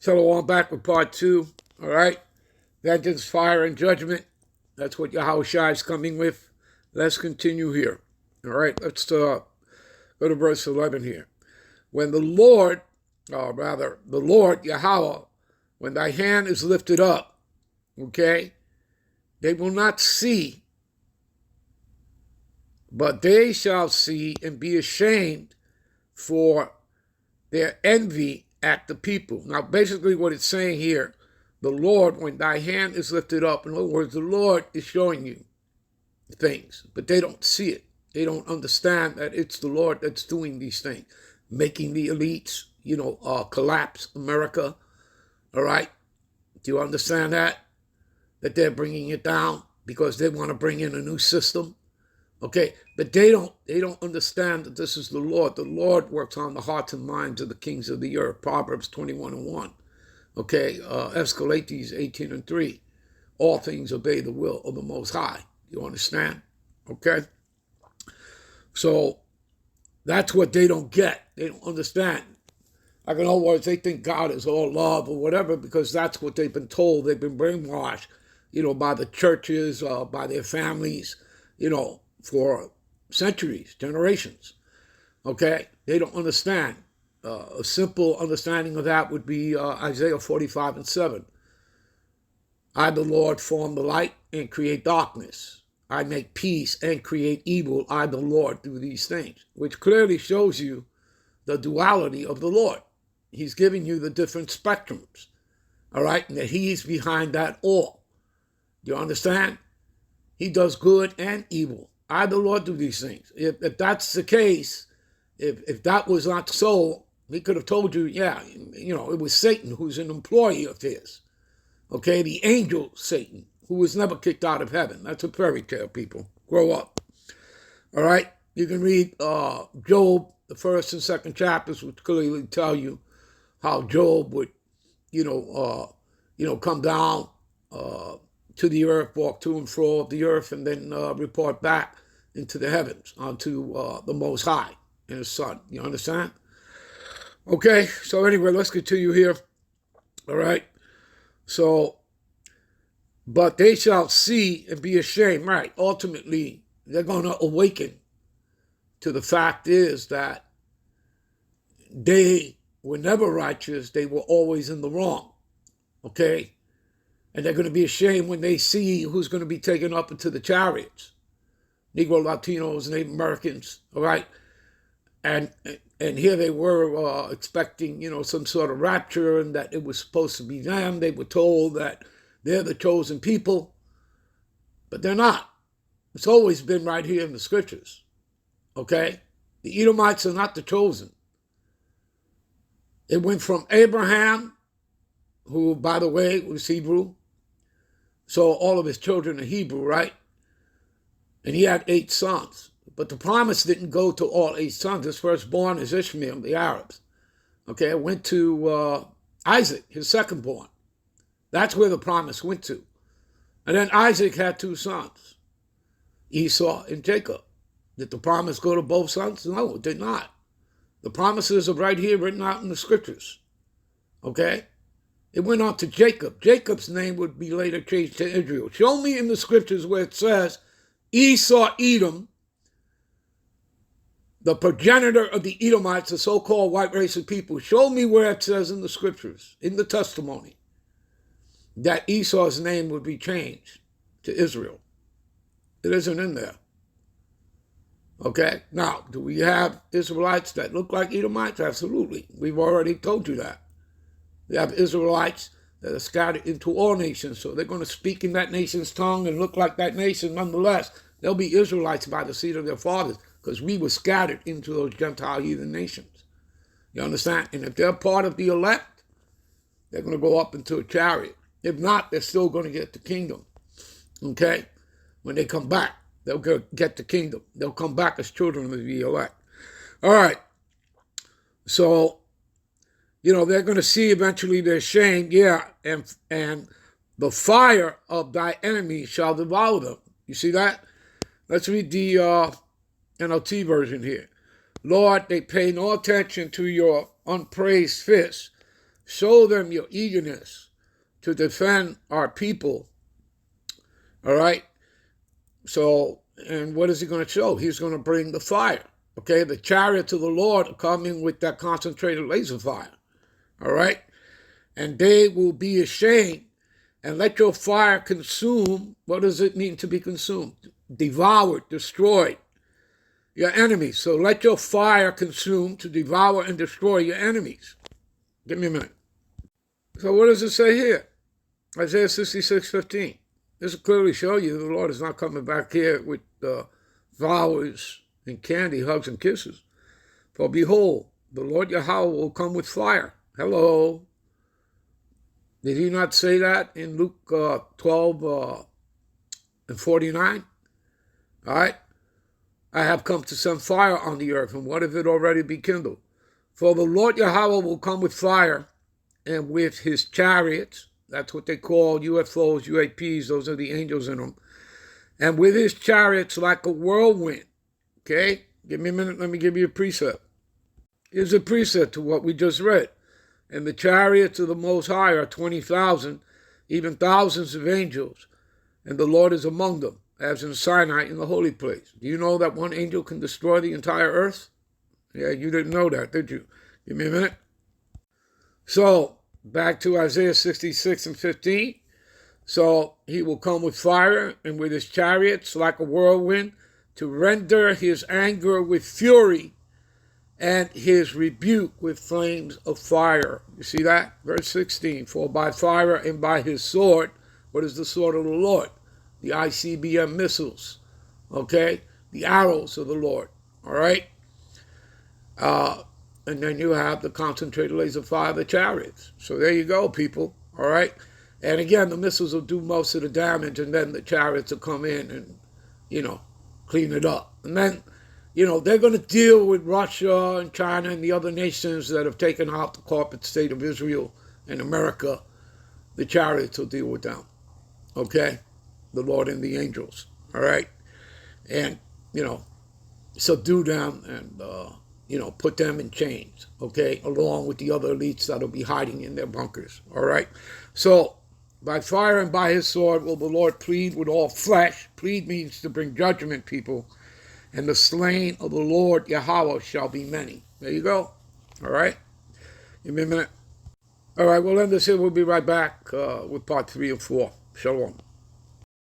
Shalom, back with part 2. All right. Vengeance, fire, and judgment. That's what Yahushua is coming with. Let's continue here. All right. Let's go to verse 11 here. When the Lord, the Lord, Yahweh, when thy hand is lifted up, okay, they will not see, but they shall see and be ashamed for their envy at the people. Now, basically what it's saying here, the Lord, when thy hand is lifted up, in other words, the Lord is showing you things, but they don't see it. They don't understand that it's the Lord that's doing these things, making the elites, collapse America. All right? Do you understand that? That they're bringing it down because they want to bring in a new system. Okay, but they don't understand that this is the Lord. The Lord works on the hearts and minds of the kings of the earth. Proverbs 21:1. Okay, Escalates 18:3. All things obey the will of the Most High. You understand? Okay, so that's what they don't get. They don't understand. Like, in other words, they think God is all love or whatever because that's what they've been told. They've been brainwashed, by the churches, by their families, for centuries, generations. Okay? They don't understand. A simple understanding of that would be Isaiah 45:7. I, the Lord, form the light and create darkness. I make peace and create evil. I, the Lord, do these things, which clearly shows you the duality of the Lord. He's giving you the different spectrums, all right? And that he's behind that all. Do you understand? He does good and evil. I, the Lord, do these things. If that's the case, if that was not so, he could have told you, it was Satan who's an employee of his. Okay, the angel Satan, who was never kicked out of heaven. That's a fairy tale, people. Grow up. All right? You can read Job, the first and second chapters, which clearly tell you how Job would, come down to the earth, walk to and fro of the earth, and then report back into the heavens onto the Most High and His Son. You understand? Okay, so anyway, let's continue here. All right. So, but they shall see and be ashamed. Right. Ultimately, they're going to awaken to the fact is that they were never righteous. They were always in the wrong. Okay? And they're going to be ashamed when they see who's going to be taken up into the chariots. Negro, Latinos, Native Americans, all right? And here they were expecting, some sort of rapture and that it was supposed to be them. They were told that they're the chosen people, but they're not. It's always been right here in the scriptures, okay? The Edomites are not the chosen. It went from Abraham, who, by the way, was Hebrew. So all of his children are Hebrew, right? And he had 8 sons. But the promise didn't go to all 8 sons. His firstborn is Ishmael, the Arabs. Okay, it went to Isaac, his secondborn. That's where the promise went to. And then Isaac had 2 sons, Esau and Jacob. Did the promise go to both sons? No, it did not. The promises are right here written out in the scriptures. Okay? It went on to Jacob. Jacob's name would be later changed to Israel. Show me in the scriptures where it says Esau, Edom, the progenitor of the Edomites, the so-called white race of people. Show me where it says in the scriptures, in the testimony, that Esau's name would be changed to Israel. It isn't in there. Okay? Now, do we have Israelites that look like Edomites? Absolutely. We've already told you that. We have Israelites that are scattered into all nations, so they're going to speak in that nation's tongue and look like that nation nonetheless. They'll be Israelites by the seed of their fathers because we were scattered into those Gentile heathen nations. You understand? And if they're part of the elect, they're going to go up into a chariot. If not, they're still going to get the kingdom. Okay? When they come back, they'll get the kingdom. They'll come back as children of the elect. All right. So, they're going to see eventually their shame. Yeah, and the fire of thy enemy shall devour them. You see that? Let's read the NLT version here. Lord, they pay no attention to your unpraised fist, Show them your eagerness to defend our people. All right? So, and what is he going to show? He's going to bring the fire. Okay? The chariots of the Lord are coming with that concentrated laser fire. All right? And they will be ashamed, and let your fire consume. What does it mean to be consumed? Devoured, destroyed your enemies. So let your fire consume to devour and destroy your enemies. Give me a minute. So what does it say here? Isaiah 66:15. This will clearly show you the Lord is not coming back here with flowers and candy, hugs and kisses. For behold, the Lord Yahweh will come with fire. Hello. Did he not say that in Luke 12 and 49? All right. I have come to send fire on the earth, and what if it already be kindled? For the Lord Yahweh will come with fire, and with his chariots, that's what they call UFOs, UAPs, those are the angels in them, and with his chariots like a whirlwind. Okay? Give me a minute, let me give you a precept. Here's a precept to what we just read. And the chariots of the Most High are 20,000, even thousands of angels, and the Lord is among them, as in Sinai in the holy place. Do you know that one angel can destroy the entire earth? Yeah, you didn't know that, did you? Give me a minute. So, back to Isaiah 66:15. So, he will come with fire and with his chariots like a whirlwind to render his anger with fury and his rebuke with flames of fire. You see that? Verse 16. For by fire and by his sword, what is the sword of the Lord? The ICBM missiles. Okay? The arrows of the Lord. All right? And then you have the concentrated laser fire of the chariots. So there you go, people. All right? And again, the missiles will do most of the damage, and then the chariots will come in and, clean it up. And then, they're going to deal with Russia and China and the other nations that have taken out the corporate state of Israel and America. The chariots will deal with them. Okay? The Lord and the angels. All right? And, subdue them and, put them in chains. Okay? Along with the other elites that'll be hiding in their bunkers. All right? So, by fire and by his sword will the Lord plead with all flesh. Plead means to bring judgment, people. And the slain of the Lord Yahweh shall be many. There you go. All right? Give me a minute. All right, we'll end this here. We'll be right back with part 3 and 4. Shalom.